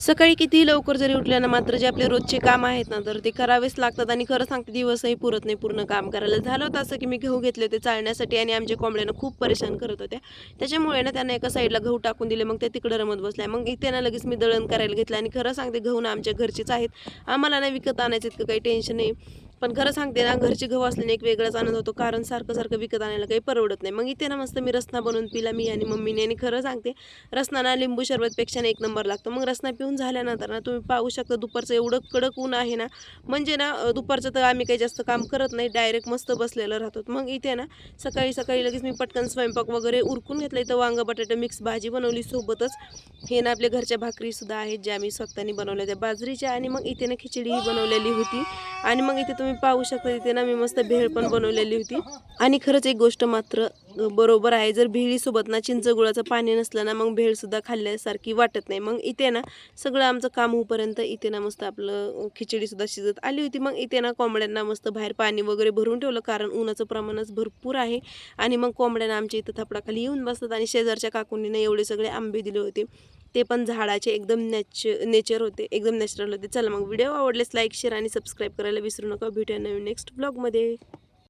सकाळी कितीही लवकर जरी उठल्या ना, मात्र जे आपले रोजचे काम आहेत ना, तर ते करावेच लागतात आणि खरं सांगते दिवसही पुरत नाही पूर्ण काम करायला. झालं होतं असं, की मी गहू घेतले होते चालण्यासाठी आणि आमच्या कोंबड्यानं खूप परेशान करत होत्या. त्याच्यामुळे ना त्यांना एका साईडला गहू टाकून दिले. मग ते तिकडं रमत बसल्या. मग इथे ना लगेच मी दळण करायला घेतलं आणि खरं सांगते गहू ना आमच्या घरचेच आहेत. आम्हाला ना विकत आणायचं इतकं काही टेन्शन नाही. पण खरं सांगते ना, घरचे गहू असल्याने एक वेगळाच आनंद होतो. कारण सारखं-सारखं विकत आणायला काही परवडत नाही. मग इथे ना मस्त मी रसना बनवून पिला मी आणि मम्मीने आणि खरं सांगते रसना ना लिंबू सरबतपेक्षा एक नंबर लागतो. मग रसना पिऊन झाल्यानंतर ना तुम्ही पाहू शकता दुपारचं एवढं कडक ऊन आहे ना, म्हणजे ना दुपारचं तर आम्ही काही जास्त काम करत नाही. डायरेक्ट मस्त बसलेलं राहतो. मग इथे ना सकाळी-सकाळी लगेच मी पटकन स्वयंपाक वगैरे उरकून घेतला. इथं वांग बटाटा मिक्स भाजी बनवली सोबतच. हे ना आपल्या घरच्या भाकरीसुद्धा आहेत, ज्या मी स्वतःनी बनवल्या त्या बाजरीच्या आणि मग इथे ना खिचडीही बनवलेली होती आणि मग इथे तुम्ही पाहू शकता इथे ना मी मस्त भेळ पण बनवलेली होती. आणि खरंच एक गोष्ट मात्र बरोबर आहे. जर भेळीसोबत ना चिंच गुळाचं पाणी नसलं ना, मग भेळसुद्धा खाल्ल्यासारखी वाटत नाही. मग इथे ना सगळं आमचं काम होईपर्यंत इथे ना मस्त आपलं खिचडीसुद्धा शिजत आली होती. मग इथे ना कोंबड्यांना मस्त बाहेर पाणी वगैरे भरून ठेवलं, कारण उन्हाचं प्रमाणच भरपूर आहे. आणि मग कोंबड्यांना आमच्या इथं थपडाखाली येऊन बसतात आणि शेजारच्या काकूंनी ना एवढे सगळे आंबे दिले होते. ते पण झाडाचे एकदम नेचर होते, एकदम नॅचरल होते. चला मग व्हिडिओ आवडल्यास लाईक, शेअर आणि सबस्क्राईब करायला विसरू नका. भेटूया नवीन नेक्स्ट ब्लॉगमध्ये.